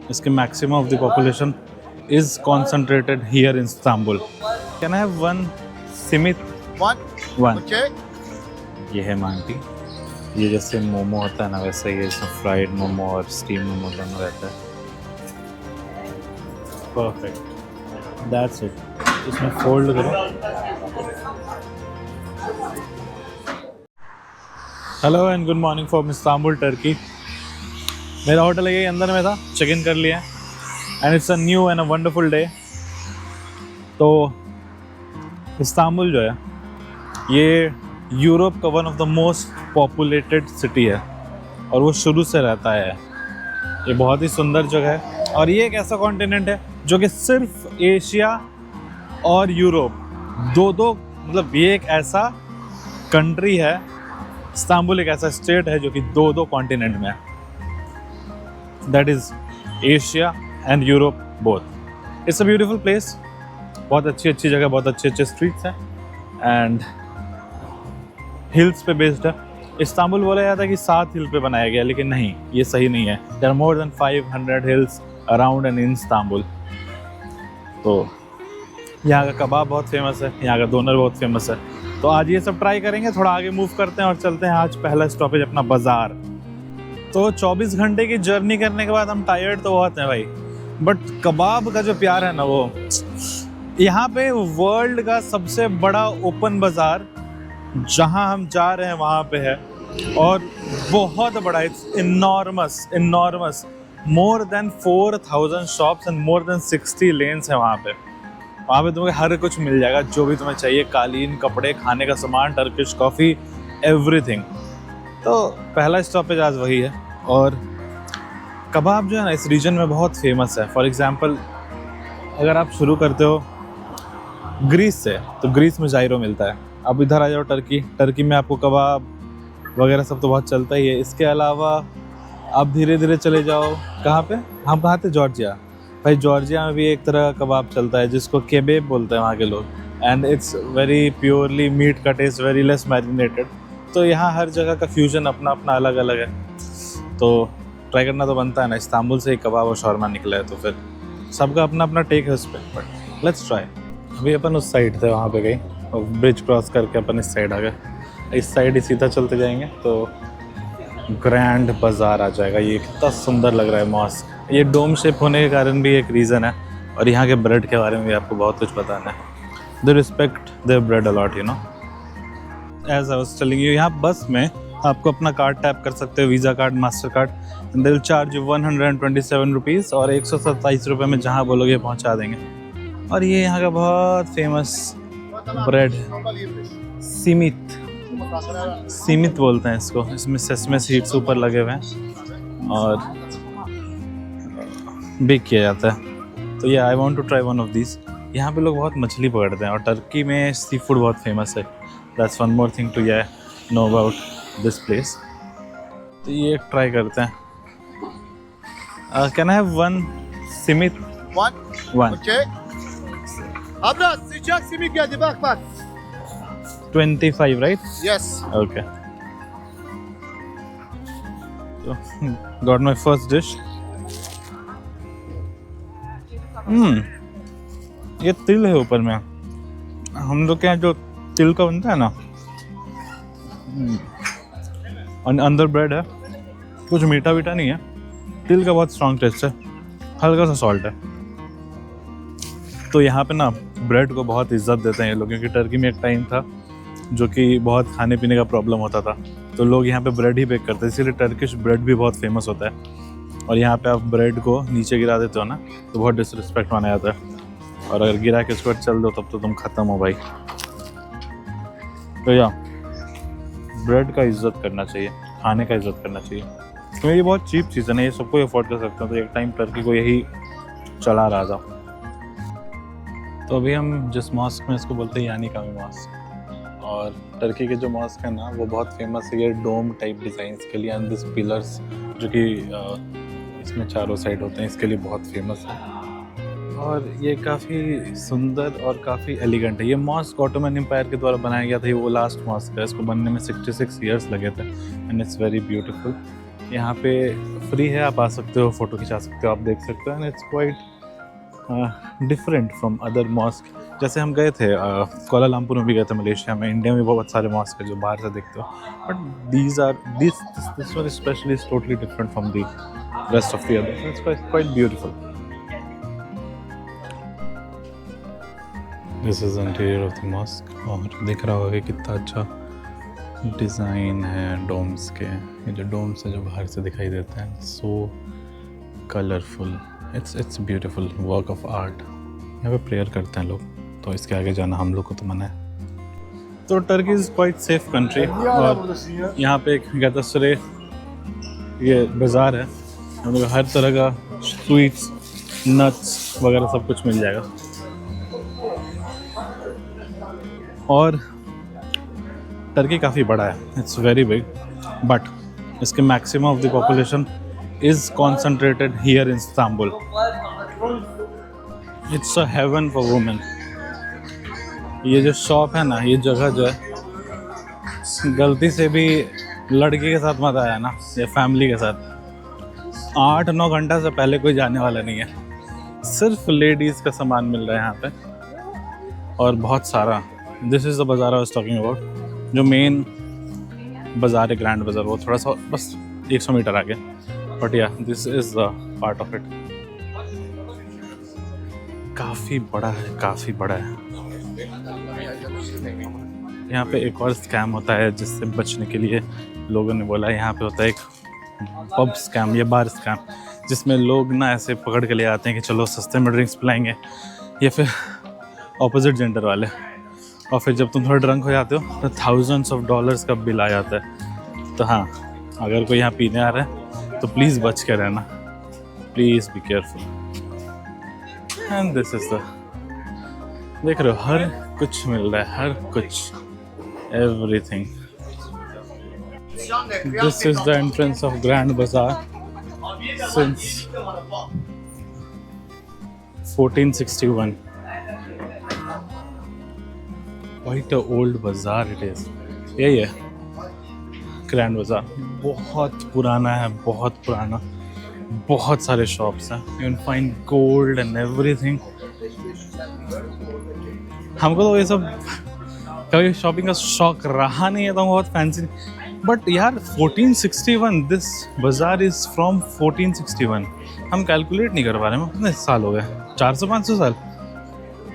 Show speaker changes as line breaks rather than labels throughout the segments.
इसके maximum of the population is concentrated here in Istanbul. Can I have one simit? One. ये है मांटी। ये जैसे मोमो होता है ना, वैसे ही इसमें फ्राइड मोमो और स्टीम मोमो दोनों रहता है। Perfect, that's it. इसमें फोल्ड करो। Hello and good morning from Istanbul, Turkey. मेरा होटल यही अंदर में था, चेक इन कर लिया and it's a new and a wonderful day. तो इस्तांबुल जो है ये यूरोप का one of the most populated city है और वो शुरू से रहता है। ये बहुत ही सुंदर जगह है और ये एक ऐसा कॉन्टिनेंट है जो कि सिर्फ एशिया और यूरोप दो मतलब ये एक ऐसा कंट्री है, इस्तांबुल एक ऐसा स्टेट है जो कि दो कॉन्टिनेंट में है। That is Asia and Europe both. It's a beautiful place, बहुत अच्छी जगह, बहुत अच्छे स्ट्रीट्स हैं एंड हिल्स पे बेस्ड है। इस्तांबुल बोला जाता है कि 7 हिल पे बनाया गया, लेकिन नहीं, ये सही नहीं है। There are more than 500 hills around and in Istanbul. तो यहाँ का कबाब बहुत फेमस है, यहाँ का डोनर बहुत फेमस है। तो आज ये सब ट्राई करेंगे। थोड़ा आगे मूव करते हैं और चलते हैं। आज पहला स्टॉपेज अपना बाज़ार। तो 24 घंटे की जर्नी करने के बाद हम टायर्ड तो बहुत हैं भाई, बट कबाब का जो प्यार है ना, वो यहाँ पे वर्ल्ड का सबसे बड़ा ओपन बाज़ार जहाँ हम जा रहे हैं वहाँ पे है और बहुत बड़ा। It's enormous. More than 4000 shops and more than 60 lens है वहाँ पे तुम्हें हर कुछ मिल जाएगा जो भी तुम्हें चाहिए। कालीन, कपड़े, खाने का सामान, टर्किश कॉफ़ी, एवरीथिंग। तो पहला स्टॉपेज आज वही है। और कबाब जो है ना इस रीजन में बहुत फेमस है। फॉर एग्जांपल अगर आप शुरू करते हो ग्रीस से, तो ग्रीस में जायरो मिलता है। अब इधर आ जाओ टर्की में आपको कबाब वगैरह सब तो बहुत चलता ही है। इसके अलावा आप धीरे धीरे चले जाओ, कहाँ पे हम कहाँ थे, जॉर्जिया। भाई जॉर्जिया में भी एक तरह का कबाब चलता है जिसको केबेब बोलते हैं वहाँ के लोग, and it's very purely meat का टेस्ट, वेरी लेस मैरिनेटेड। तो यहाँ हर जगह का फ्यूजन अपना अपना अलग अलग है, तो ट्राई करना तो बनता है ना। इस्तांबुल से ही कबाब और शौरमा निकला है, तो फिर सबका अपना अपना टेक है उस पर, बट लेट्स ट्राई। अभी अपन उस साइड थे, वहाँ पे गए और ब्रिज क्रॉस करके अपन इस साइड आ गए। इस साइड ही सीधा चलते जाएंगे तो ग्रैंड बाज़ार आ जाएगा। ये कितना सुंदर लग रहा है मॉस्क। ये डोम शेप होने के कारण भी एक रीज़न है, और यहाँ के ब्रेड के बारे में भी आपको बहुत कुछ बताना है। They respect their bread a lot, you know. As I was telling you, यहाँ बस में आपको अपना कार्ड टैप कर सकते हो, visa card, master card. They will charge you 127 rupees और 127 रुपये में जहाँ बोलोगे पहुँचा देंगे। और ये यहाँ का बहुत फेमस ब्रेड सीमित बोलते हैं इसको। इसमें सेसमे सीड्स ऊपर लगे हुए हैं और बेक किया जाता है। तो ये I want to try one of this. यहाँ पे लोग बहुत मछली पकड़ते हैं और टर्की में सी फूड बहुत फेमस है। That's one more thing to know about this place. तो ये ट्राई करते हैं। Can I have one simit? One.
Abla sıcak simit geldi bak.
25, right?
Yes.
Okay. So, got my first dish. ये तिल है ऊपर में। हम लोग के यहाँ जो तिल का बनता है ना, अंदर ब्रेड है, कुछ मीठा वीठा नहीं है। तिल का बहुत स्ट्रॉन्ग टेस्ट है, हल्का सा सॉल्ट है। तो यहाँ पे ना ब्रेड को बहुत इज्जत देते हैं ये लोग, क्योंकि टर्की में एक टाइम था जो कि बहुत खाने पीने का प्रॉब्लम होता था, तो लोग यहाँ पे ब्रेड ही बेक करते हैं। इसीलिए टर्किश ब्रेड भी बहुत फेमस होता है। और यहाँ पे आप ब्रेड को नीचे गिरा देते हो ना, तो बहुत डिसरिस्पेक्ट माना जाता है, और अगर गिरा के उसको चल दो तब तो तुम ख़त्म हो भाई। तो ब्रेड का इज्जत करना चाहिए, खाने का इज्जत करना चाहिए, क्योंकि ये बहुत चीप चीज़ है ना, ये सबको अफोर्ड कर सकते हो। तो एक टाइम टर्की को यही चला रहा था। तो अभी हम जिस मॉस्क में इसको बोलते हैं यानी कामी मॉस्क, और टर्की के जो मॉस्क है ना वो बहुत फेमस है ये डोम टाइप डिज़ाइंस के लिए, एंड दिस पिलर्स जो कि इसमें चारों साइड होते हैं, इसके लिए बहुत फेमस है। और ये काफ़ी सुंदर और काफ़ी एलिगेंट है। ये मॉस्क ऑटोमन एम्पायर के द्वारा बनाया गया था। ये वो लास्ट मॉस्क है, इसको बनने में 66 ईयर्स लगे थे, एंड इट्स वेरी ब्यूटीफुल। यहाँ पे फ्री है, आप आ सकते हो, फ़ोटो खिंचा सकते हो, आप देख सकते हो। And it's quite different from other mosque. जैसे हम गए थे कोलालमपुर में भी गए थे मलेशिया में, इंडिया में बहुत सारे मॉस्क है जो बाहर से देखते हो, but this one specially is totally different from the rest of the other. It's quite beautiful. This is interior of the mosque, और दिख रहा होगा कितना अच्छा डिज़ाइन है डोम्स के। ये जो डोम्स है जो बाहर से दिखाई देते हैं, सो colourful, it's beautiful work of art. यहाँ पे प्रेयर करते हैं लोग, तो इसके आगे जाना हम लोग को तो मना है। तो Turkey is quite safe country, और यहाँ पे एक गैतसरे ये बाज़ार है, हम लोग हर तरह का स्वीट्स, नट्स वगैरह सब कुछ मिल जाएगा। और टर्की काफ़ी बड़ा है, इट्स वेरी बिग, बट इसके maximum of the population is concentrated here in Istanbul. It's a haven for women. ये जो शॉप है ना, ये जगह जो है, गलती से भी लड़की के साथ मत आया ना, या फैमिली के साथ, 8-9 घंटा से पहले कोई जाने वाला नहीं है। सिर्फ लेडीज़ का सामान मिल रहा है यहाँ पे, और बहुत सारा। दिस इज़ द बाज़ार आई वाज टॉकिंग अबाउट, जो मेन बाज़ार है, ग्रैंड बाज़ार, वो थोड़ा सा बस 100 मीटर आगे। बट या this is the part of it. काफ़ी बड़ा है, काफ़ी बड़ा है। यहाँ पे एक और स्कैम होता है जिससे बचने के लिए लोगों ने बोला, यहाँ पे होता है एक पब स्कैम या बार स्कैम, जिसमें लोग ना ऐसे पकड़ के ले आते हैं कि चलो सस्ते में ड्रिंक्स पिलाएंगे, या फिर ऑपोजिट जेंडर वाले, और फिर जब तुम थोड़ा ड्रंक हो जाते हो तो थाउजेंड्स ऑफ डॉलर्स का बिल आ जाता है। तो हाँ, अगर कोई यहाँ पीने आ रहा है तो प्लीज़ बच के रहना, please be careful. And this is the, देख रहे हो, हर कुछ मिल रहा है, हर कुछ, everything. This is the entrance of grand बाज़ार since 1461। Quite a old bazaar it is. यही है ग्रैंड बाज़ार, बहुत पुराना है, बहुत पुराना, बहुत सारे शॉप्स हैं, you can find gold and everything. हमको तो ये सब कभी शॉपिंग का शौक रहा नहीं है, तो हम बहुत फैंसी, बट यार 1461, दिस बाज़ार इज़ फ्रॉम 1461। हम कैलकुलेट नहीं कर पा रहे हैं, कितने साल हो गए, 400-500 साल,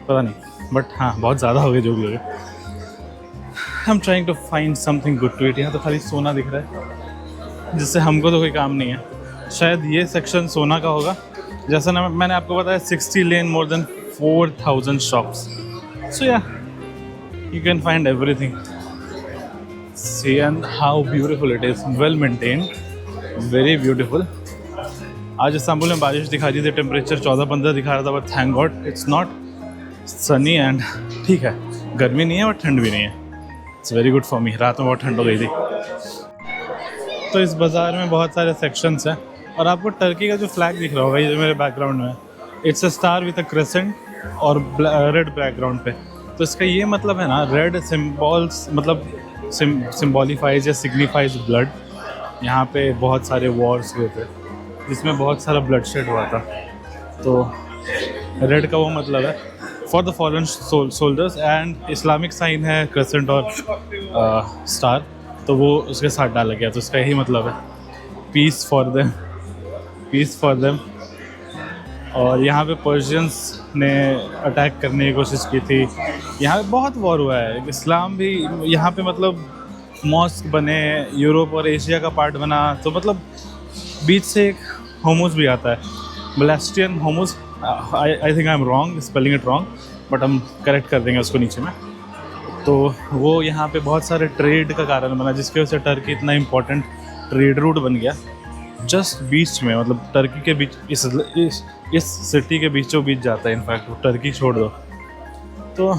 पता नहीं, बट हाँ बहुत ज़्यादा हो गए जो भी हो गए। I am trying to find something good to eat. यहाँ तो खाली सोना दिख रहा है, जिससे हमको तो कोई काम नहीं है। शायद ये सेक्शन सोना का होगा। जैसा ना मैंने आपको बताया, 60 लेन, more than 4000 shops, so yeah you can find everything. See and how beautiful it is, well maintained, very beautiful. आज इस्तांबुल में बारिश दिखा रही थी, टेम्परेचर 14-15 दिखा रहा था, but thank God it's not Sunny and ठीक है, गर्मी नहीं है और ठंड भी नहीं है। It's very good for me. रात में बहुत ठंड हो गई थी। तो इस बाज़ार में बहुत सारे सेक्शंस हैं, और आपको टर्की का जो फ्लैग दिख रहा होगा, ये जो मेरे बैकग्राउंड में है, it's a star with a crescent और रेड बैकग्राउंड पे। तो इसका ये मतलब है ना, रेड सिम्बॉल्स मतलब सिम्बॉलीफाइज या सिग्निफाइज ब्लड। यहाँ पे बहुत सारे वॉर्स हुए थे जिसमें बहुत सारा ब्लड शेड हुआ था, तो रेड का वो मतलब है for the fallen soldiers, and Islamic sign है क्रेसेंट और स्टार, तो वो उसके साथ डाला गया, तो उसका यही मतलब है, peace for them, peace for them. और यहाँ पे पर्शियंस ने अटैक करने की कोशिश की थी, यहाँ पे बहुत वॉर हुआ है। इस्लाम भी यहाँ पे मतलब मॉस्क बने, यूरोप और एशिया का पार्ट बना, तो मतलब बीच से एक होमोस भी आता है, ब्लास्टियन होमोस। I think I am wrong spelling it wrong, but हम करेक्ट कर देंगे उसको नीचे में। तो वो यहाँ पे बहुत सारे ट्रेड का कारण बना, जिसकी वजह से टर्की इतना इम्पोर्टेंट ट्रेड रूट बन गया। जस्ट बीच में, मतलब टर्की के बीच, इस सिटी के बीचों बीच जाता है। इनफैक्ट वो टर्की छोड़ दो, तो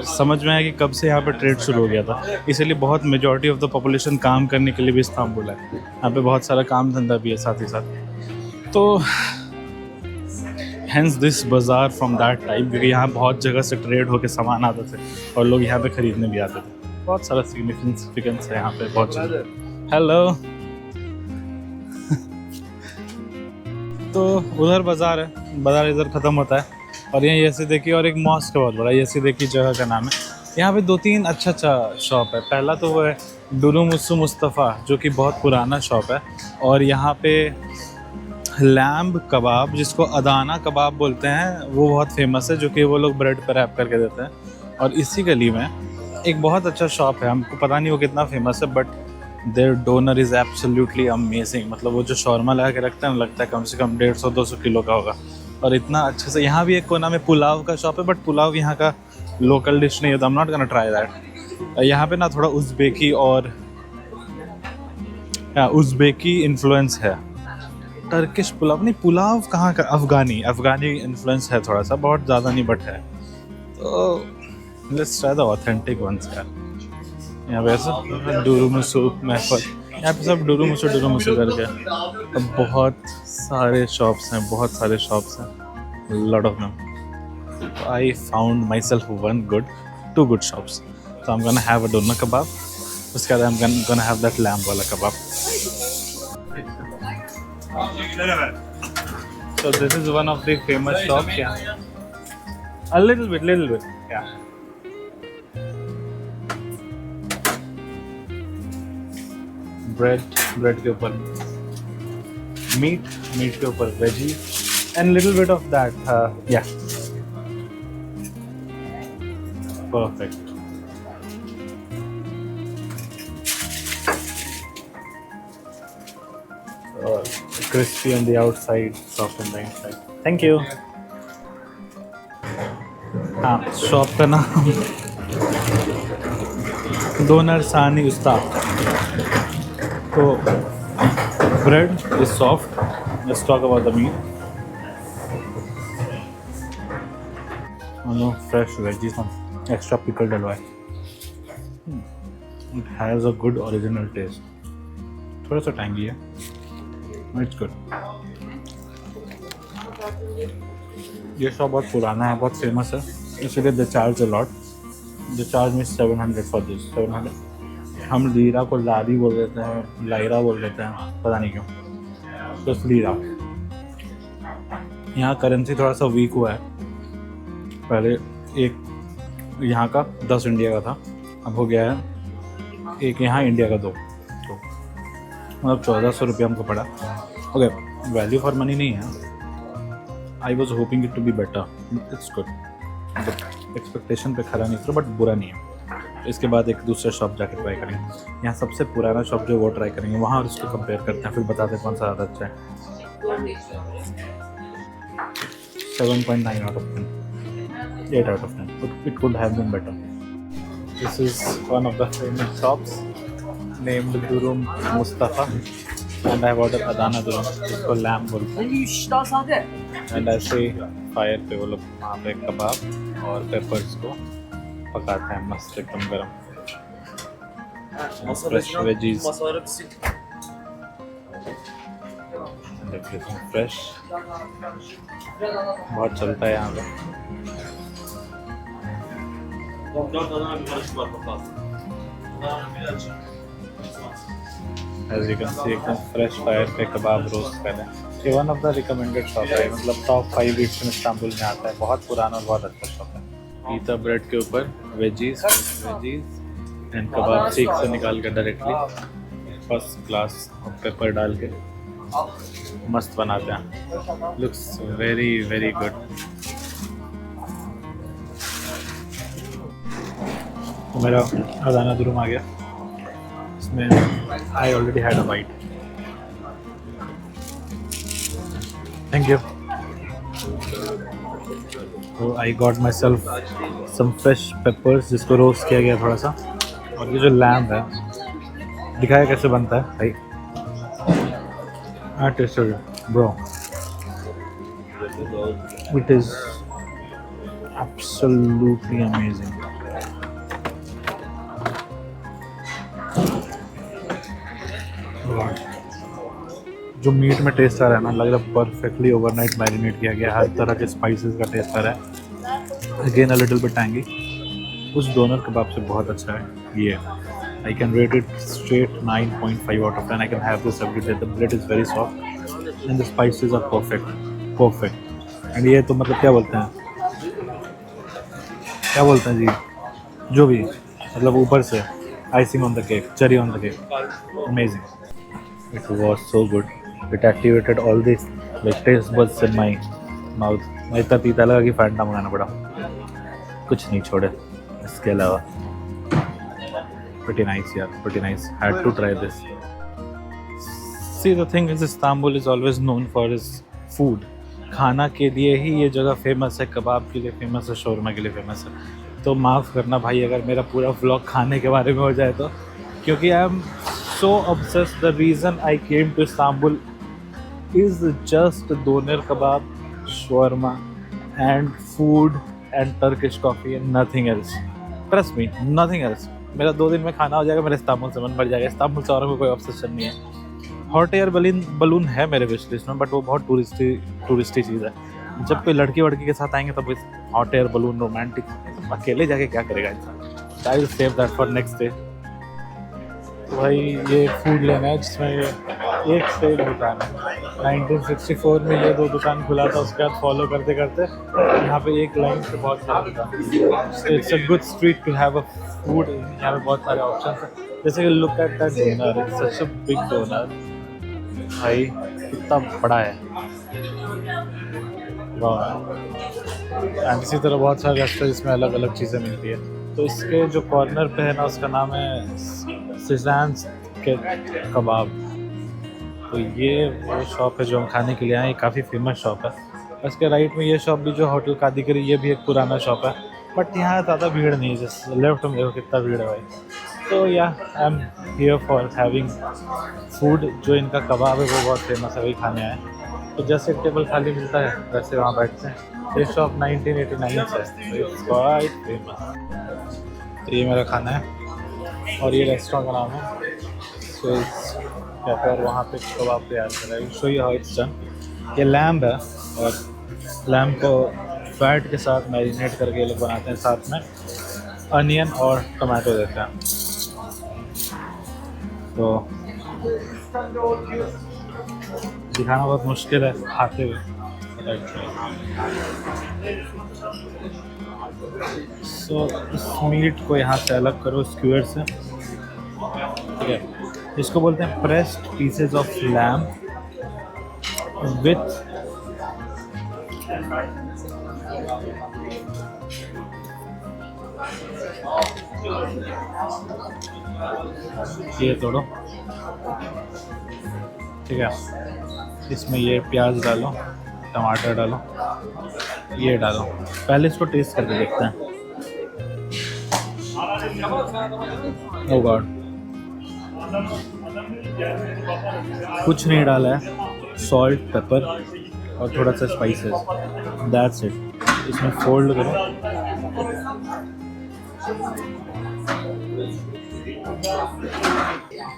समझ में आया कि कब से यहाँ पे ट्रेड शुरू हो गया था। इसीलिए बहुत मेजॉरिटी ऑफ द पॉपुलेशन काम करने के लिए भी इस्तांबुल है। यहाँ पे बहुत सारा काम धंधा भी है साथ ही साथ। तो हैंस दिस बाज़ार फ्रॉम दैट टाइम, क्योंकि यहाँ बहुत जगह से ट्रेड होकर सामान आते थे और लोग यहाँ पे ख़रीदने भी आते थे। बहुत सारा सिग्निफिकेंस है यहाँ पे, बहुत ज़्यादा। हेलो। तो उधर बाजार है, बाजार इधर ख़त्म होता है और यहाँ यसी देखिए और एक मॉस्क है बहुत बड़ा। यसी देखिए जगह का नाम है। यहाँ पे 2-3 अच्छा शॉप है। पहला तो वो है डुरुमुसु मुस्तफ़ा जो कि बहुत पुराना शॉप है और यहाँ पे लैम्ब कबाब जिसको अदाना कबाब बोलते हैं वो बहुत फेमस है, जो कि वो लोग ब्रेड पर रैप करके देते हैं। और इसी गली में एक बहुत अच्छा शॉप है, हमको पता नहीं वो कितना फेमस है but their doner is absolutely amazing. मतलब वो जो शौरमा लगा के रखते हैं लगता है कम से कम 150-200 किलो का होगा और इतना अच्छे से। यहाँ भी एक कोना में पुलाव का शॉप है बट पुलाव यहाँ का लोकल डिश नहीं होता। I am not gonna try that. यहाँ पे ना थोड़ा उज़्बेकी और उज़्बेकी इन्फ्लुएंस है। टर्किश पुलाव नहीं, पुलाव कहाँ का, अफ़गानी इन्फ्लुएंस है थोड़ा सा, बहुत ज़्यादा नहीं बट है। तो let's try the authentic ones यार। यहाँ पे सब डुरुमुसु महफल, यहाँ पे सब डुरुमुसु करके। अब बहुत सारे शॉप्स हैं, lot of them. I found myself two good shops. तो I am gonna have a doner kebab, उसके बाद I am gonna have that lamb वाला कबाब। So this is one of the famous shops. Yeah, a little bit. Yeah. Bread के ऊपर meat के ऊपर veggies and little bit of that. Yeah. Perfect. Crispy on the outside, soft on the inside. Thank you. हाँ, shop का नाम donor सानी उस्ताद। तो bread is soft. Let's talk about the meat. Fresh veggies and extra pickle डलवाए। It has a good original taste. थोड़ा सा tangy है। It's good. ये शॉप बहुत पुराना है, बहुत फेमस है, इसलिए they charge a lot. They charge me 700 for this. 700। हम लीरा को लारी बोल देते हैं, लायरा बोल देते हैं, पता नहीं क्यों, बस लीरा। यहाँ करेंसी थोड़ा सा वीक हुआ है। पहले एक यहाँ का 10 इंडिया का था, अब हो गया है एक यहाँ इंडिया का 2। तो मतलब 1400 रुपये हमको पड़ा। ओके, वैल्यू फॉर मनी नहीं है। I was hoping it to be better, it's good. Expectation पे खरा नहीं था बट बुरा नहीं है। इसके बाद एक दूसरे शॉप जाके ट्राई करेंगे। यहाँ सबसे पुराना शॉप जो वो ट्राई करेंगे, वहाँ और उसको कंपेयर करते हैं, फिर बताते हैं कौन सा ज़्यादा अच्छा है। 7.9 out of 10, 8 out of 10. It could have been better. This is one of the famous shops named Durum Mustafa, and I have ordered Adana Durum, जिसको लैम्ब बोलते हैं। And I see फायर पे वो लोग वहाँ पे कबाब और पेपर्स को पकाते हैं मस्त एकदम गरम। फ्रेश वेजीज, फ्रेश बहुत चलता है यहाँ पे। As you can see, एकदम फ्रेश फायर पे कबाब रोस्ट कर रहे हैं। ये one of the recommended shop है, मतलब टॉप 5 ईट्स इन इस्तांबुल में आता है। बहुत पुराना और बहुत अच्छा शॉप है। पीता ब्रेड के ऊपर वेजीज एंड कबाब सीख से निकाल कर डायरेक्टली फर्स्ट क्लास पेपर डाल के मस्त बनाते हैं। Looks very very good. मेरा अदाना दुरुम आ गया, इसमें I already had a bite. Thank you. तो I got myself some fresh peppers जिसको रोस्ट किया गया थोड़ा सा। और ये जो लैम्ब है, दिखाया कैसे बनता है भाई। I tasted it, bro. It is absolutely amazing. जो मीट में टेस्ट आ रहा है ना, लग रहा है परफेक्टली ओवरनाइट मैरिनेट किया गया। हर तरह के स्पाइसेस का टेस्ट आ रहा है। Again a little bit tangy. उस डोनर कबाब से बहुत अच्छा है ये। I can rate it straight 9.5 out of 10. I can have this every day. The bread is very soft and the spices are perfect. And ये तो मतलब क्या बोलते हैं जी, जो भी मतलब ऊपर से icing on the cake, cherry on the cake, amazing. It was so good. It activated all these like taste buds in my mouth. मैं इतना तीता लगा कि फैंटा मंगाना पड़ा, कुछ नहीं छोड़े इसके अलावा. Pretty nice, yeah, pretty nice. Had to try this. See, the thing is, Istanbul is always known for its food. खाना के लिए ही ये जगह फेमस है, कबाब के लिए फेमस है, शौरमा के लिए फेमस है. तो माफ़ करना भाई अगर मेरा पूरा व्लॉग खाने के बारे में हो जाए तो, क्योंकि I am so obsessed. The reason I came to Istanbul is just doner kebab, shawarma and food and Turkish coffee and nothing else. Trust me, nothing else. मेरा 2 दिन में खाना हो जाएगा, मेरा इस्तांबुल से मन भर जाएगा. इस्तांबुल से और कोई ऑब्सेशन नहीं है. हॉट एयर बलून है मेरे विश लिस्ट में, बट वो बहुत टूरिस्टी चीज़ है. जब कोई लड़की वड़की के साथ आएंगे तब हॉट एयर बलून रोमांटिक, अकेले जाके क्या करेगा इंसान. I will save that for next day. तो भाई ये फूड लेना है जिसमें ये एक से एक दुकान है. 1964 में ये 2 दुकान खुला था, उसके बाद फॉलो करते करते यहाँ पे एक लाइन से बहुत सारे दुकान. It's a good street to have a food. यहाँ पे बहुत सारे ऑप्शन हैं, जैसे कि look at that doner. It's such a big doner भाई, कितना बड़ा है. वाह. एंड इसी तरह बहुत सारे रेस्टोरेंट जिसमें अलग अलग चीज़ें मिलती है. तो इसके जो कॉर्नर पे है ना, उसका नाम है सिजान्स के कबाब. तो ये वो शॉप है जो हम खाने के लिए आए. काफ़ी फेमस शॉप है. उसके राइट में ये शॉप भी जो होटल कादीगरी, ये भी एक पुराना शॉप है, बट यहाँ ज़्यादा भीड़ नहीं है. जैसे लेफ्ट में देखो कितना भीड़ है भाई. तो या I am here for having food. जो इनका कबाब है वो बहुत फेमस है, वही खाने आए. तो जैसे एक टेबल खाली मिलता है वैसे वहाँ बैठते हैं. ये शॉप 1989 से है, इट्स क्वाइट फेमस. तो ये मेरा खाना है और ये रेस्टोरेंट का नाम है स्विस कैफे, और वहाँ पे कबाब तैयार कर रहा है. Show you how it's done. ये लैम्ब है और लैम्ब को फैट के साथ मैरिनेट करके ये लोग बनाते हैं, साथ में अनियन और टमाटो देते हैं. तो दिखाना बहुत मुश्किल है खाते हुए. सो इस मीट को यहाँ से अलग करो स्क्यूअर से. ठीक है, इसको बोलते हैं pressed pieces of lamb with ये तोड़ो. ठीक है, इसमें ये प्याज डालो, टमाटर डालो, ये डालो. पहले इसको टेस्ट करके देखते हैं. ओह गॉड, कुछ नहीं डाला है. सॉल्ट, पेपर और थोड़ा सा स्पाइसेस, दैट्स इट. इसमें फोल्ड करो.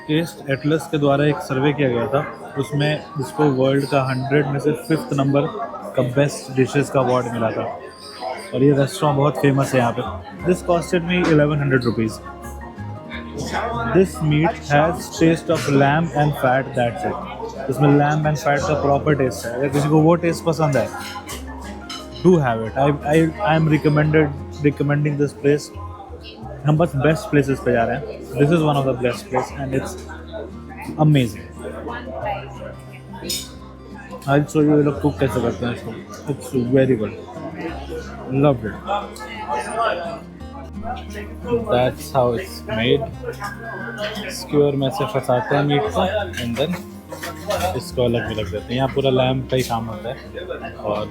टेस्ट एटलस के द्वारा एक सर्वे किया गया था, उसमें इसको वर्ल्ड का 100 में से 5th नंबर का बेस्ट डिशेस का अवार्ड मिला था. और ये रेस्टोरेंट बहुत फेमस है यहाँ पे. This costed me 1100 rupees. This meat has taste of lamb and fat, that's it. इसमें लैम्ब एंड फैट का प्रॉपर टेस्ट है. अगर किसी को वो टेस्ट पसंद है, do have it. I am recommending this place. हम बस बेस्ट प्लेसेस पे जा रहे हैं. This is one of the best place and it's amazing. I show you ये लोग कुक कैसे करते हैं इसको. It's very good, loved it. That's how it's made. Square में से फंसाते हैं मीट को एंड देन इसको अलग अलग देते हैं. यहाँ पूरा लैम्ब का ही काम होता है और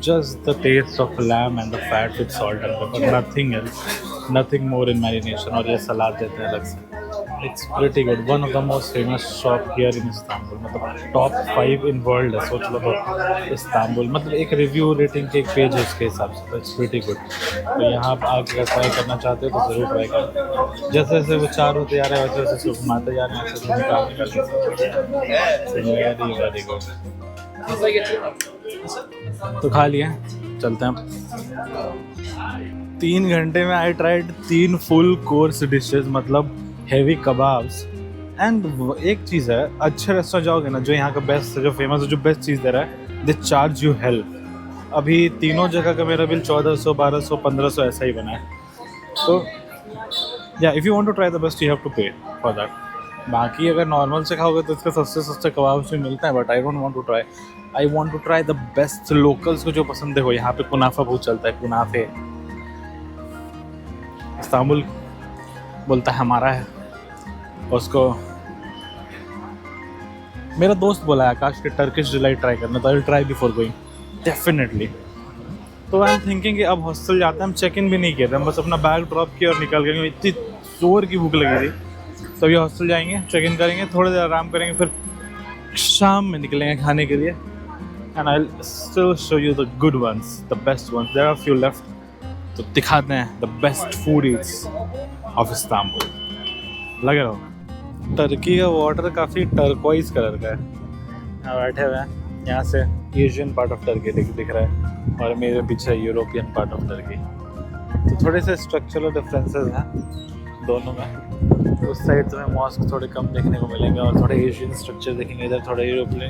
just the taste of lamb and the fat with salt and pepper, nothing else, nothing more in marination. और ये सलाद देते हैं अलग से. It's pretty good. One of the most famous shop here in Istanbul. मतलब top 5 in world है, सोच लो. तो इस्तांबुल मतलब एक रिव्यू रेटिंग के एक पेज है उसके हिसाब से. तो इट्स प्रीटी गुड. तो यहाँ आप आके ट्राई करना चाहते हो तो ज़रूर ट्राई करें. जैसे जैसे वो 4 होते जा रहे हैं वैसे वैसे सब घुमाते जा रहे हैं, ऐसे निकाल वेरी गुड. तो खा लिए, चलते हैं. 3 घंटे में I tried 3 full course dishes. मतलब हेवी कबाब्स एंड एक चीज़ है, अच्छे रेस्टोरेंट जाओगे ना, जो यहाँ का बेस्ट है, जो फेमस है, जो बेस्ट चीज़ दे रहा है, दे चार्ज यू हेल। अभी तीनों जगह का मेरा बिल 1400, 1200, 1500 ऐसा ही बना है। तो या if you want to try the best you have to pay for that. बाकी अगर नॉर्मल से खाओगे तो इसके सस्ते सस्ते कबाब्स भी मिलते हैं, but I don't want to try. I want to try the best. Locals को जो पसंद देखो, यहाँ पे कुनाफा बहुत चलता है, कुनाफे। इस्तांबुल बोलता है हमारा है, उसको मेरा दोस्त बोला है आकाश के टर्किश डिलाइट ट्राई करना, तो I will try before going definitely. तो आई एम थिंकिंग कि अब हॉस्टल जाते हैं, हम चेक इन भी नहीं किए थे, हम बस अपना बैग ड्रॉप किया और निकल गए। इतनी जोर की भूख लगी थी। तो अभी हॉस्टल जाएंगे, चेक इन करेंगे, थोड़ी देर आराम करेंगे, फिर शाम में निकलेंगे खाने के लिए। And I will still show you the good ones, the best ones. There are few left, तो दिखाते हैं the best food eats of Istanbul. लगे रहो। टर्की का वाटर काफ़ी टर्कोइज कलर का है। यहाँ बैठे हुए हैं, यहाँ से एशियन पार्ट ऑफ टर्की दिख रहा है और मेरे पीछे यूरोपियन पार्ट ऑफ टर्की। तो थोड़े से स्ट्रक्चरल डिफरेंसेस हैं दोनों में। उस साइड तुम्हें मॉस्क थोड़े कम देखने को मिलेंगे और थोड़े एशियन स्ट्रक्चर देखेंगे, इधर थोड़ा यूरोपियन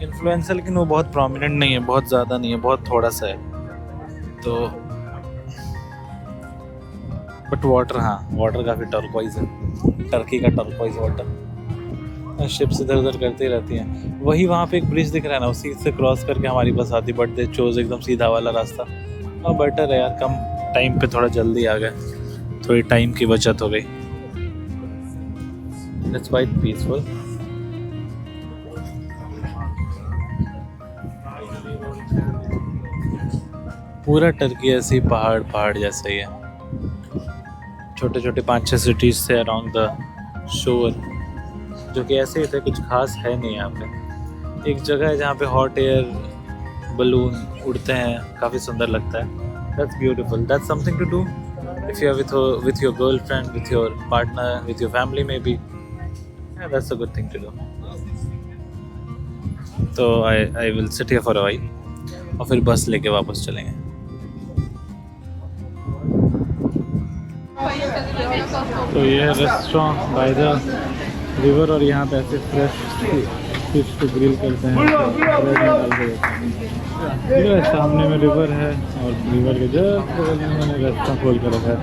इन्फ्लुएंस है, लेकिन वो बहुत प्रोमिनेंट नहीं है, बहुत ज़्यादा नहीं है, बहुत थोड़ा सा है। तो बट वाटर, हाँ वाटर काफ़ी टर्कोइज है, टर्की का टर्कोइज वाटर। शिप्स इधर उधर करती रहती हैं। वही वहाँ पे एक ब्रिज दिख रहा है ना, उसी से क्रॉस करके हमारी बस आती, बट दे चोज एकदम सीधा वाला रास्ता। और बेटर है यार, कम टाइम पे थोड़ा जल्दी आ गए, थोड़ी टाइम की बचत हो गई। It's quite peaceful. पूरा टर्की ऐसे ही पहाड़ पहाड़ जैसा ही है, छोटे छोटे 5-6 सिटीज से अराउंड द शोर, जो कि ऐसे ही थे, कुछ खास है नहीं यहाँ पे। एक जगह है जहाँ पे हॉट एयर बलून उड़ते हैं, काफ़ी सुंदर लगता है। That's beautiful, that's something to do if you are with your girlfriend, with your partner, with your family maybe. That's a good thing to do. तो I will sit here for a while और फिर बस लेके वापस चलेंगे। तो ये है रेस्टोरेंट बाय द रिवर, और यहाँ पे ऐसे फ्रेश फिश को ग्रिल करते हैं, ब्रेड में डाल के देते हैं। ये सामने में रिवर है और रिवर के जस्ट बगल में मैंने रेस्टोरेंट खोल कर रखा है।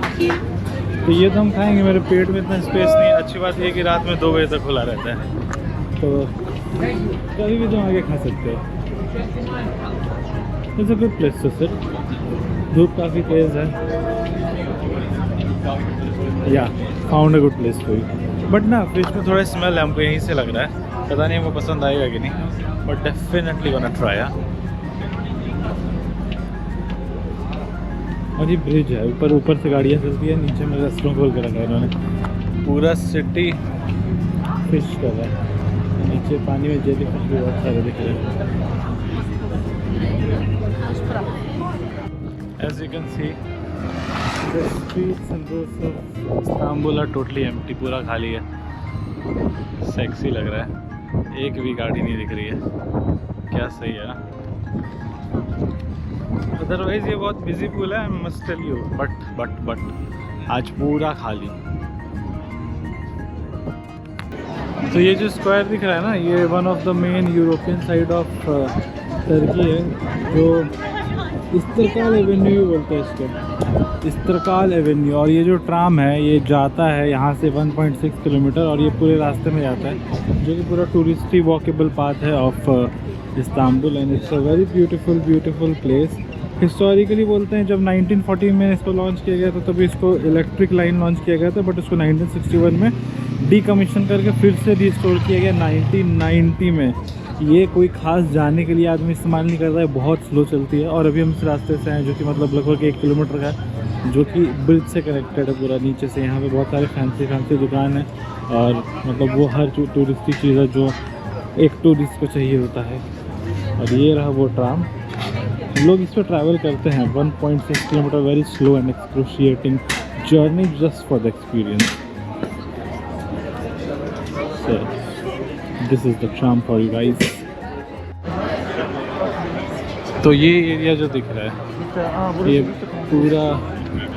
तो ये तो हम खाएंगे, मेरे पेट में इतना स्पेस नहीं है। अच्छी बात ये कि रात में 2 बजे तक खुला रहता है, तो कभी भी तुम आगे खा सकते हो। It's a good place to sit. धूप काफ़ी तेज़ है, या found a good place for you. But ना फिश में थोड़ा स्मेल है, हमको यहीं से लग रहा है, पता नहीं हमको पसंद आएगा कि नहीं, बट डेफिनेटली गोना ट्राई। और ये ब्रिज है, ऊपर से गाड़ियाँ चलती है, नीचे में रेस्टोरेंट खोल के रखा है इन्होंने। पूरा सिटी फिश कर रहा है, नीचे पानी में जेली फिश भी बहुत सारे दिख रहे हैं। As you can see, the streets and roads of Istanbul are totally empty, पूरा खाली है। सेक्सी लग रहा है, एक भी गाड़ी नहीं दिख रही है, क्या सही है ना। अदरवाइज ये बहुत बिजी पूल है, I must tell you, but आज पूरा खाली। तो ये जो स्क्वायर दिख रहा है ना, ये one of the main European side of Turkey है, जो इस्त्रकाल एवेन्यू बोलते हैं इसको, इस्त्रकाल एवेन्यू। और ये जो ट्राम है ये जाता है यहाँ से 1.6 किलोमीटर, और ये पूरे रास्ते में जाता है, जो कि पूरा टूरिस्टी वॉकेबल पाथ है of Istanbul. And it's a very beautiful place. Historically बोलते हैं जब 1940 में इसको लॉन्च किया गया था, तभी इसको इलेक्ट्रिक लाइन लॉन्च किया गया था, बट उसको 1961 में डीकमीशन करके फिर से रिस्टोर किया गया 1990 में। ये कोई खास जाने के लिए आदमी इस्तेमाल नहीं कर रहा है, बहुत स्लो चलती है। और अभी हम इस रास्ते से हैं जो कि मतलब लगभग 1 किलोमीटर का है, जो कि ब्रिज से कनेक्टेड है पूरा नीचे से। यहाँ पे बहुत सारे फैंसी दुकान है, और मतलब वो हर टूरिस्टी चीज़ है जो एक टूरिस्ट को चाहिए होता है। और ये रहा वो ट्राम, लोग इस पर ट्रैवल करते हैं 1.6 kilometre, very slow and excruciating journey just for the experience. So, this is the tram for you guys. तो ये एरिया जो दिख रहा है ये पूरा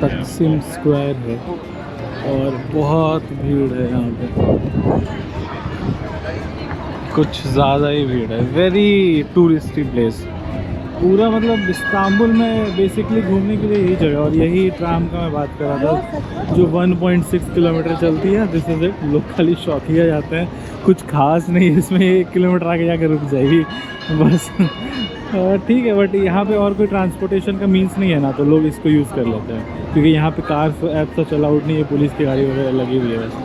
तकसीम स्क्वायर है, और बहुत भीड़ है यहाँ पे, कुछ ज़्यादा ही भीड़ है। वेरी टूरिस्टी प्लेस पूरा, मतलब इस्तांबुल में बेसिकली घूमने के लिए यही जगह। और यही ट्राम का मैं बात कर रहा था जो 1.6 किलोमीटर चलती है। This is it. लोग खाली शौकिया जाते हैं, कुछ खास नहीं इसमें, 1 किलोमीटर आगे जाकर रुक जाएगी बस। ठीक है, बट यहाँ पे और कोई ट्रांसपोर्टेशन का मीन्स नहीं है ना, तो लोग इसको यूज़ कर लेते हैं क्योंकि यहाँ पे कार ऐप सच अलाउड नहीं है, पुलिस की गाड़ी वगैरह लगी हुई है वैसे।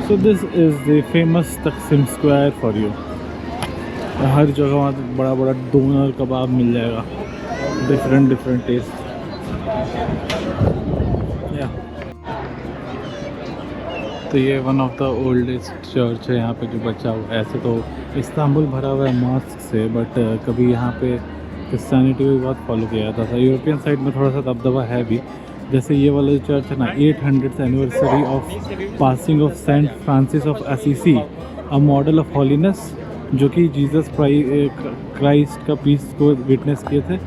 So this is the famous तकसीम स्क्वायर फॉर यू। हर जगह वहाँ बड़ा बड़ा डोनर कबाब मिल जाएगा, डिफरेंट टेस्ट। या तो ये one of the oldest church है यहाँ पे जो बचा हुआ है। ऐसे तो इस्तांबुल भरा हुआ है मॉस्क से, बट कभी यहाँ पे क्रिश्चियनिटी को भी बहुत फॉलो किया जाता था। यूरोपियन साइड में थोड़ा सा दबदबा है भी। जैसे ये वाला जो चर्च है ना, 800th anniversary of passing of Saint Francis of Assisi, a model of holiness, जो कि जीसस क्राइस्ट का पीस को विटनेस किए थे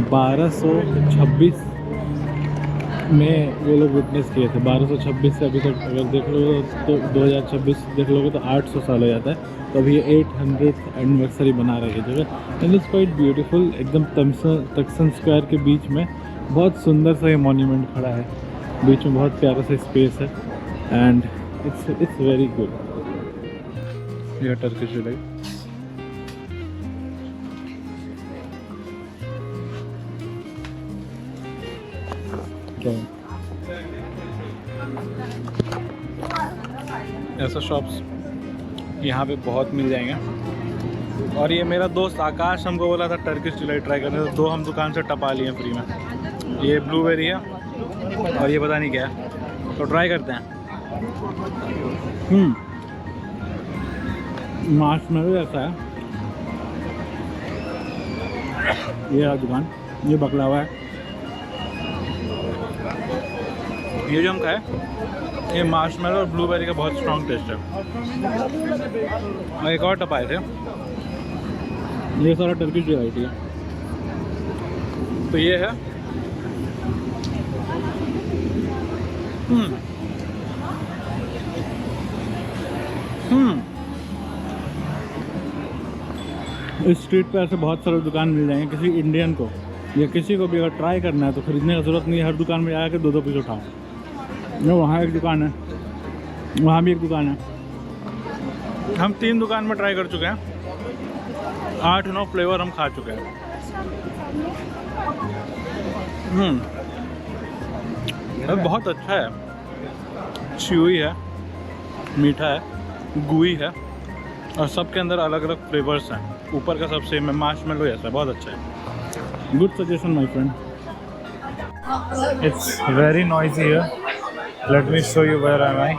1226 में। वो लोग विटनेस किए थे 1226 से अभी तक अगर देख लो तो 2026 देख लोगे तो 800 साल हो जाता है। तो अभी ये 800th एनिवर्सरी बना रही है जगह। एंड इट्स क्वाइट ब्यूटीफुल, एकदम तक्सन स्क्वायर के बीच में बहुत सुंदर सा ये मॉन्यूमेंट खड़ा है, बीच में बहुत प्यारा सा स्पेस है। And it's very good. ये टर्किश डिलाइट। ऐसा शॉप्स यहाँ पे बहुत मिल जाएंगे। और ये मेरा दोस्त आकाश हमको बोला था टर्किश डिलाइट ट्राई करने, तो 2 हम दुकान से टपा लिए फ्री में। ये ब्लूबेरी है और ये पता नहीं क्या है, तो ट्राई करते हैं। मार्शमेलो ऐसा है। ये है दुकान, ये बकलावा है। ये जो हम खाए ये मार्शमेलो और ब्लूबेरी का बहुत स्ट्रॉन्ग टेस्ट है। और एक और टपाए थे, ये सारा टर्किश वैरायटी है। तो ये है इस स्ट्रीट पे ऐसे बहुत सारे दुकान मिल जाएंगे। किसी इंडियन को या किसी को भी अगर ट्राई करना है तो खरीदने की ज़रूरत नहीं है। हर दुकान में जाकर 2-2 पीस उठाओ। वहाँ एक दुकान है, वहाँ भी एक दुकान है। हम 3 दुकान में ट्राई कर चुके हैं, 8-9 फ्लेवर हम खा चुके हैं। बहुत अच्छा है, च्यूई है, मीठा है, गुई है और सबके अंदर अलग अलग फ्लेवर्स हैं। ऊपर का सब सेम है, मार्शमेलो जैसा, बहुत अच्छा है। Good suggestion my friend. It's very noisy here. Let me show you where am I.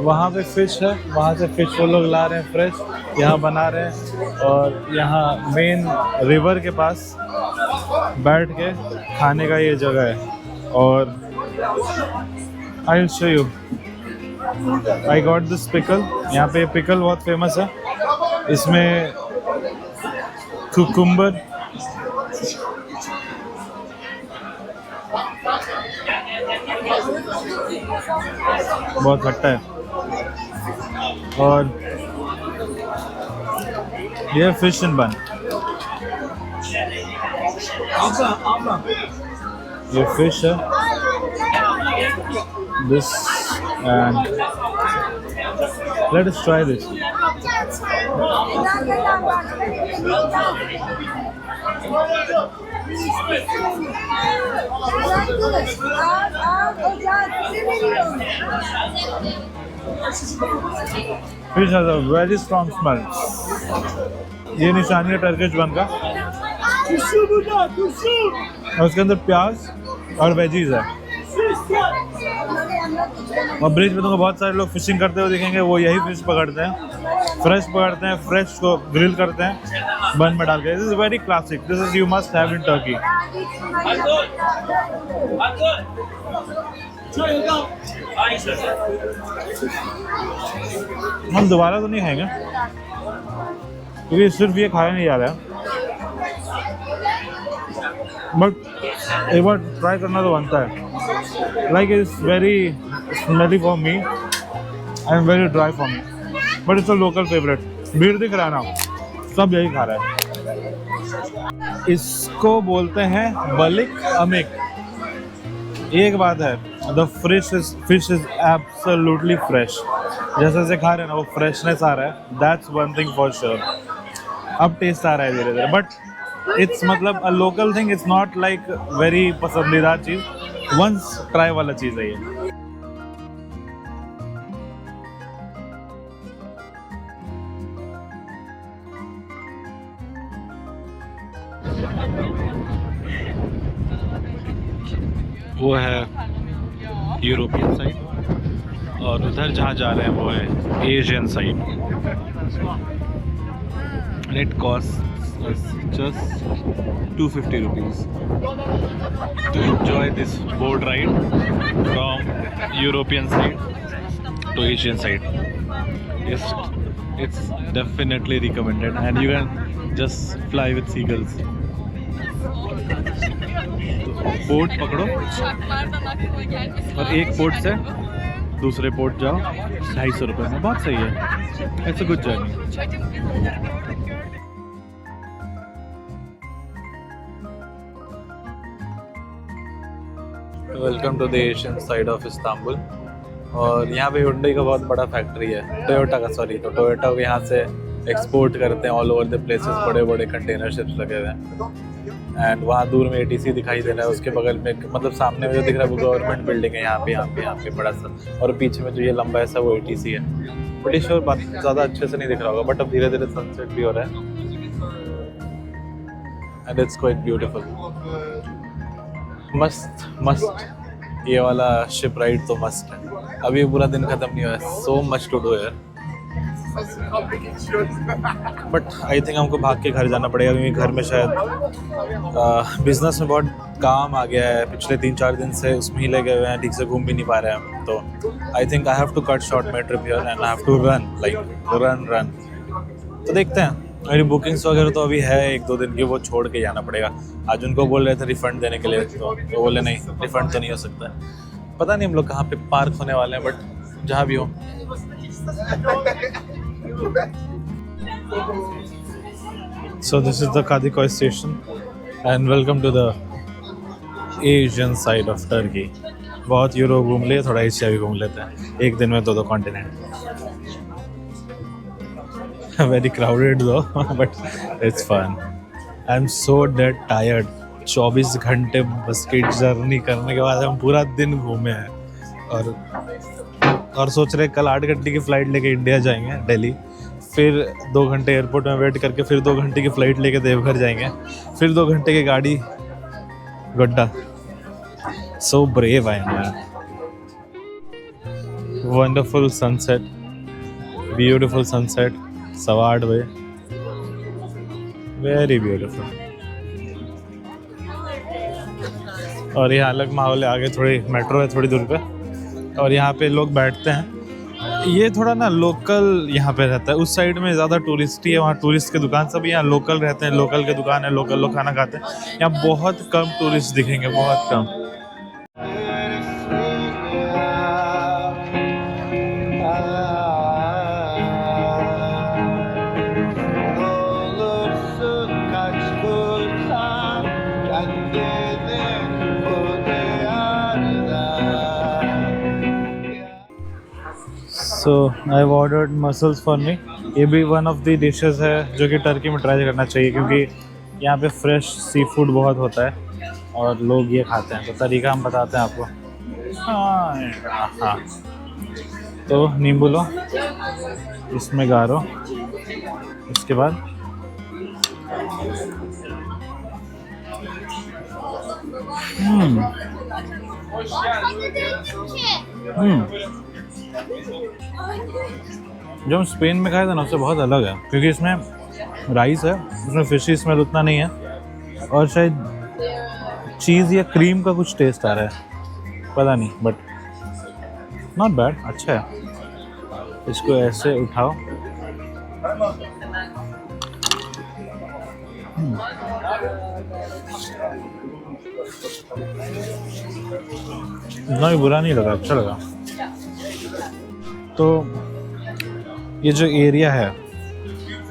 वहाँ पे फिश है, वहाँ से फिश वो लोग ला रहे हैं फ्रेश, यहाँ बना रहे हैं। और यहाँ मेन रिवर के पास बैठ के खाने का ये जगह है। और I will show you. I got this pickle. यहाँ पे पिकल बहुत फेमस है। इसमें कुकुम्बर, बहुत खट्टा है। और ये फिश इन बन, ये फिश है this and let us try this. Fish has a very strong smell. ये निशानी है टर्किश बन का। और उसके अंदर प्याज और वेजीज है। और ब्रिज पे तुमको बहुत सारे लोग फिशिंग करते हुए दिखेंगे। वो यही फिश पकड़ते हैं, फ्रेश पकड़ते हैं, फ्रेश को ग्रिल करते हैं बन में डाल के। This is very classic, this is you must have in Turkey. हम दोबारा तो नहीं खाएंगे क्योंकि सिर्फ ये खाया नहीं जा रहा है, बट एक बार ट्राई करना तो बनता है। Like it's very smelly for me and very dry for me. But it's a local favorite. भीड़ दिख रहा है ना, सब यही खा रहा है। इसको बोलते हैं बलिक अमिक। एक बात है, the fish is absolutely fresh. जैसे जैसे खा रहे हैं ना वो फ्रेशनेस आ रहा है, that's one thing for sure. अब टेस्ट आ रहा है धीरे धीरे, बट इट्स मतलब a local thing, it's not like very पसंदीदा चीज़, वंस ट्राई वाला चीज़ है ये। वो है यूरोपियन साइड और उधर जहाँ जा रहे हैं वो है Asian side. It cost just 250 rupees to enjoy this boat ride from European side to Asian side. It's definitely recommended and you can just fly with seagulls. Boat पकड़ो और एक पोर्ट से दूसरे पोर्ट जाओ 250 रुपये में, बहुत सही है। It's a good journey. Welcome to the Asian side of Istanbul. और यहाँ पे हुंडई का बहुत बड़ा फैक्ट्री है, टोयोटा का, सॉरी। तो टोयोटा को यहाँ से एक्सपोर्ट करते हैं ऑल ओवर द प्लेसेस, बड़े बड़े कंटेनर शिप्स लगे हुए हैं। एंड वहाँ दूर में ATC दिखाई दे रहा है, उसके बगल में मतलब सामने में जो दिख रहा है वो गवर्नमेंट बिल्डिंग है, यहाँ पे बड़ा सा। और पीछे में जो ये लंबा ऐसा वो ATC है। बड़ी श्योर बात ज़्यादा अच्छे से नहीं दिख रहा होगा, बट अब धीरे धीरे सनसेट भी हो रहा है एंड इट्स क्वाइट ब्यूटीफुल। मस्त ये वाला शिप राइड तो मस्त है। अभी पूरा दिन खत्म नहीं हुआ है, सो मच टू डू यार। बट आई थिंक हमको भाग के घर जाना पड़ेगा, क्योंकि घर में शायद बिजनेस में बहुत काम आ गया है। पिछले 3-4 दिन से उसमें ही लगे हुए हैं, ठीक से घूम भी नहीं पा रहे हैं। तो I think I have to cut short my trip here and I have to run run. तो देखते हैं, मेरी बुकिंग्स वगैरह तो अभी है 1-2 दिन की, वो छोड़ के जाना पड़ेगा। आज उनको बोल रहे थे रिफंड देने के लिए, तो वो बोले नहीं, रिफंड तो नहीं हो सकता है। पता नहीं हम लोग कहाँ पे पार्क होने वाले हैं, बट जहाँ भी हो। So this is the Kadikoy station and welcome to the Asian side of Turkey. बहुत यूरोप घूम लिए, थोड़ा एशिया भी घूम लेते हैं एक दिन में, 2 continent. Very crowded though, but it's fun. I'm so dead tired. 24 घंटे बस की जर्नी करने के बाद हम पूरा दिन घूमे हैं और सोच रहे कल 8 घंटे की फ़्लाइट लेके इंडिया जाएंगे, दिल्ली। फिर 2 घंटे एयरपोर्ट में वेट करके फिर 2 घंटे की फ़्लाइट लेके देवघर जाएंगे, फिर 2 घंटे की गाड़ी Godda. So brave I am man. Wonderful sunset, beautiful sunset, 8:15 बजे, वेरी ब्यूटीफुल। और यहाँ अलग माहौल है, आगे थोड़ी मेट्रो है थोड़ी दूर पे, और यहाँ पे लोग बैठते हैं। ये थोड़ा ना लोकल यहाँ पे रहता है, उस साइड में ज़्यादा टूरिस्ट ही है, वहाँ टूरिस्ट के दुकान सब, यहाँ लोकल रहते हैं, लोकल के दुकान है, लोकल लोग खाना खाते हैं। यहाँ बहुत कम टूरिस्ट दिखेंगे, बहुत कम। So I have ordered mussels for me. ये भी वन ऑफ द डिशेस है जो कि टर्की में ट्राई करना चाहिए, क्योंकि यहाँ पे फ्रेश सी फूड बहुत होता है और लोग ये खाते हैं। तो तरीका हम बताते हैं आपको। हाँ, तो नींबू लो, इसमें गारो, इसके बाद जो हम स्पेन में खाए थे ना उससे बहुत अलग है, क्योंकि इसमें राइस है, उसमें फिशी स्मेल उतना नहीं है, और शायद चीज़ या क्रीम का कुछ टेस्ट आ रहा है, पता नहीं, बट नॉट बैड, अच्छा है। इसको ऐसे उठाओ, इतना भी बुरा नहीं लगा, अच्छा लगा। तो ये जो एरिया है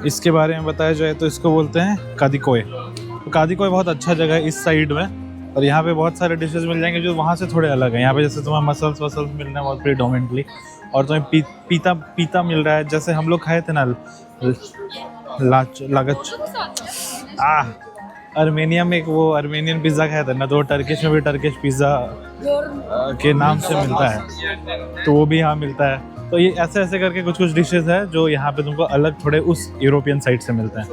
इसके बारे में बताया जाए तो इसको बोलते हैं कादिकोय। तो कादिकोय बहुत अच्छा जगह है इस साइड में, और यहाँ पे बहुत सारे डिशेस मिल जाएंगे जो वहाँ से थोड़े अलग हैं। यहाँ पे जैसे तुम्हें मसल्स वसल्स मिल रहे हैं बहुत प्रीडोमिनेटली, और तुम्हें पीता पीता मिल रहा है, जैसे हम लोग खाए थे ना लागच अर्मेनिया में एक वो अर्मेनियन पिज़्ज़ा खाया था ना, तो टर्किश में भी टर्किश पिज़्ज़ा के नाम से मिलता है, तो वो भी यहाँ मिलता है। तो ये ऐसे ऐसे करके कुछ कुछ डिशेस है जो यहाँ पे तुमको अलग थोड़े उस यूरोपियन साइड से मिलते हैं।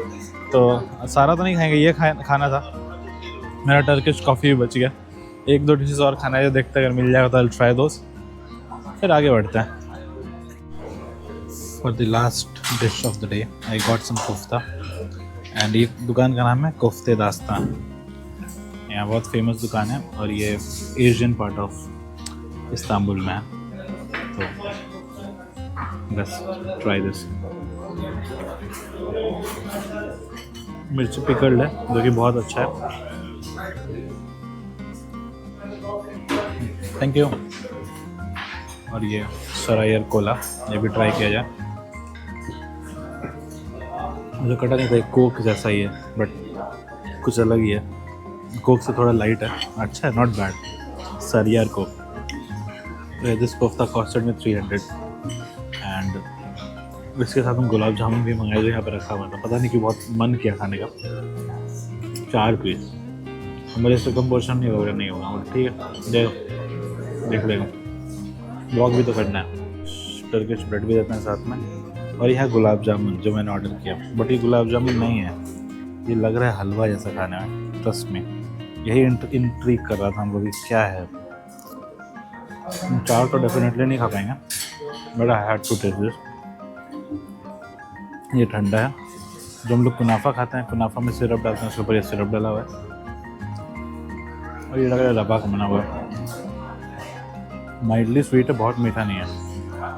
तो सारा तो नहीं खाएंगे, ये खाना था। मेरा टर्किश कॉफ़ी भी बच गया, एक दो डिशेस और खाना है जो देखते अगर मिल जाएगा तो आई विल ट्राई दोस, फिर आगे बढ़ते हैं। For the last dish of the day I got some kofta, एंड ये दुकान का नाम है कोफ्ते दास्तान। यहाँ बहुत फेमस दुकान है और ये एशियन पार्ट ऑफ इस्तांबुल में है। तो बस ट्राई दिस। मिर्ची पिकल्ड है जो कि बहुत अच्छा है। Thank you. और ये सरायर कोला, ये भी ट्राई किया जाए। मुझे कटा नहीं था, कोक जैसा ही है बट कुछ अलग ही है, कोक से थोड़ा लाइट है, अच्छा है, नॉट बैड। सरियर Coke. This kofta costed me 300, and इसके साथ हम गुलाब जामुन भी मंगाए जो यहाँ पर रखा हुआ था। पता नहीं क्यों बहुत मन किया खाने का। 4 पीस, मेरे से कम पोर्शन नहीं होगा, नहीं होगा, और ठीक है देख लेगा। ब्लॉग भी तो करना है। टर्किश ब्रेड भी देते हैं साथ में, और यह गुलाब जामुन जो मैंने ऑर्डर किया, बट ये गुलाब जामुन नहीं है, ये लग रहा है हलवा जैसा खाने में। ट्रस्ट में यही इंट्रीग कर रहा था हम लोग, क्या है। 4 तो डेफिनेटली नहीं खा पाएंगे, but I had to taste this. ये ठंडा है। जो हम लोग कुनाफा खाते हैं, कुनाफा में सिरप डालते हैं, उसके ऊपर ये सिरप डाला हुआ है, और ये लग रहा है रबा का बना हुआ है। माइल्डली स्वीट है, बहुत मीठा नहीं है।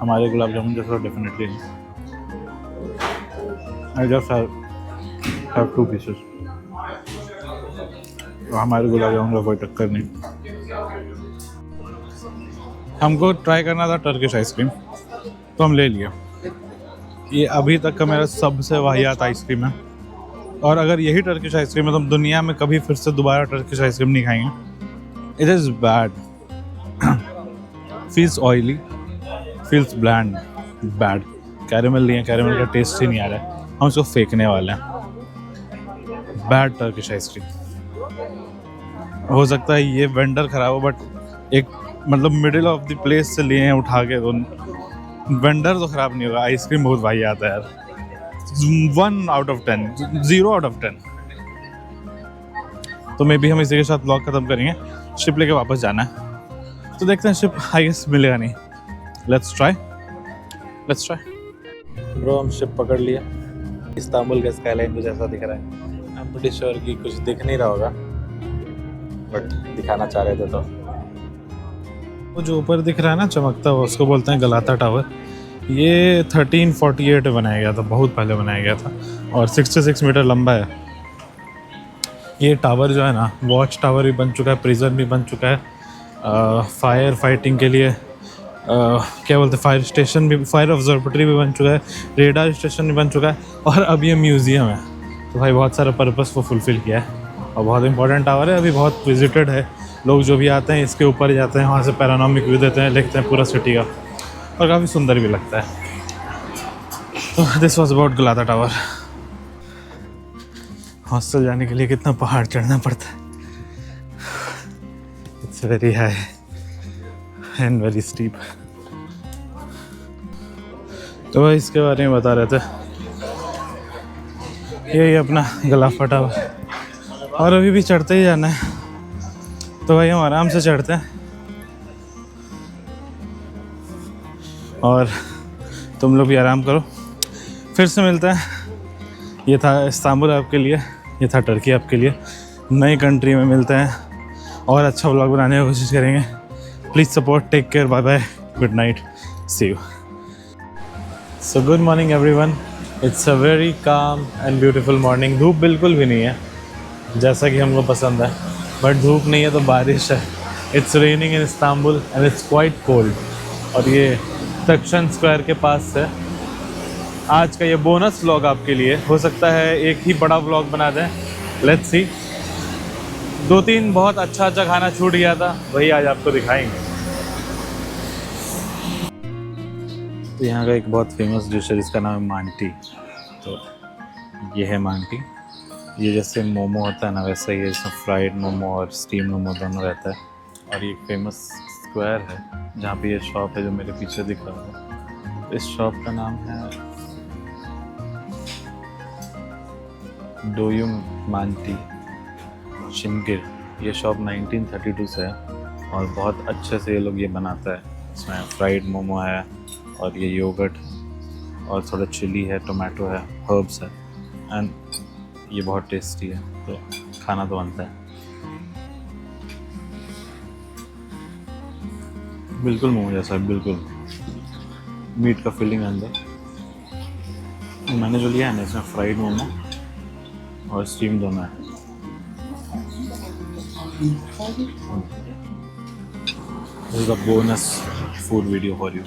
हमारे गुलाब जामुन जैसा डेफिनेटली नहीं। I just have 2 pieces. तो हमारे गुलाब जामुन का कोई टक्कर नहीं। हमको ट्राई करना था टर्किश आइसक्रीम, तो हम ले लिया। ये अभी तक का मेरा सबसे वाहियात आइसक्रीम है, और अगर यही टर्किश आइसक्रीम है तो हम दुनिया में कभी फिर से दोबारा टर्किश आइसक्रीम नहीं खाएंगे। It is bad, feels oily, feels bland, bad. Caramel नहीं है, कैरेमल का टेस्ट ही नहीं आ रहा है, हम इसको फेंकने वाले हैं। Bad Turkish ice cream. हो सकता है ये वेंडर खराब हो, बट एक मतलब मिडिल ऑफ द प्लेस से लिए हैं उठा के, तो वेंडर तो ख़राब नहीं होगा। आइसक्रीम बहुत भाई आता है यार। 1 आउट ऑफ 10, 0 आउट ऑफ 10। तो मे भी हम इसी के साथ ब्लॉग खत्म करेंगे। शिप लेके वापस जाना है, तो देखते हैं शिप आई गेस मिलेगा नहीं। Let's try. ब्रो हम शिप पकड़ लिया। इस्तांबुल का स्काईलाइन कुछ ऐसा दिख रहा है। आई एम प्रीटी श्योर कि कुछ दिख नहीं रहा होगा, बट दिखाना चाह रहे थे। तो वो जो ऊपर दिख रहा है ना चमकता हुआ, उसको बोलते हैं गलाता टावर। ये 1348 में बनाया गया था, बहुत पहले बनाया गया था, और 66 मीटर लंबा है। ये टावर जो है ना, वॉच टावर भी बन चुका है, प्रिजन भी बन चुका है, फायर फाइटिंग के लिए क्या बोलते हैं, फायर स्टेशन भी, फायर ऑब्जर्वेटरी भी बन चुका है, रेडार स्टेशन भी बन चुका है, और अब ये म्यूज़ियम है। तो भाई बहुत सारा पर्पस वो फुलफ़िल किया है, और बहुत इंपॉर्टेंट टावर है, अभी बहुत विजिटेड है। लोग जो भी आते हैं इसके ऊपर जाते हैं, वहाँ से पैरानॉमिक व्यू देते हैं, लिखते हैं पूरा सिटी का, और काफ़ी सुंदर भी लगता है। तो this was about Galata Tower. Hostel जाने के लिए कितना पहाड़ चढ़ना पड़ता है। It's very high and very steep. तो भाई इसके बारे में बता रहे थे, यही अपना गलाफा टावर, और अभी भी चढ़ते ही जाना है। तो भाई हम आराम से चढ़ते हैं, और तुम लोग भी आराम करो। फिर से मिलते हैं। ये था इस्तांबुल आपके लिए, ये था टर्की आपके लिए। नई कंट्री में मिलते हैं, और अच्छा व्लॉग बनाने की कोशिश करेंगे। Please support, take care, bye bye, good night, see you. So good morning everyone. It's a very calm and beautiful morning. धूप बिल्कुल भी नहीं है जैसा कि हमको पसंद है। बट धूप नहीं है तो बारिश है। It's raining in Istanbul and it's quite cold. और ये तक्षण स्क्वायर के पास है। आज का ये बोनस व्लॉग आपके लिए, हो सकता है एक ही बड़ा व्लॉग बना दें, लेट्स सी। 2-3 बहुत अच्छा अच्छा खाना छूट गया था, वही आज आपको दिखाएंगे। तो यहाँ का एक बहुत फेमस डिश है जिसका नाम है मांटी। तो ये है मांटी। ये जैसे मोमो होता है ना, वैसे ही इसमें फ्राइड मोमो और स्टीम मोमो दोनों रहता है। और ये फेमस स्क्वायर है जहाँ पे ये शॉप है जो मेरे पीछे दिख रहा है। इस शॉप का नाम है डोयुम मांटी शिमगिर। ये शॉप 1932 से है और बहुत अच्छे से ये लोग ये बनाता है। इसमें फ्राइड मोमो है और ये योगर्ट और थोड़ा चिली है, टोमेटो है, हर्ब्स है एंड ये बहुत टेस्टी है। तो खाना तो बनता है, बिल्कुल मोमो जैसा है, बिल्कुल मीट का फीलिंग अंदर। मैंने जो लिया है ना, इसमें फ्राइड मोमो और स्टीम दोनों है। This is a bonus food video for you.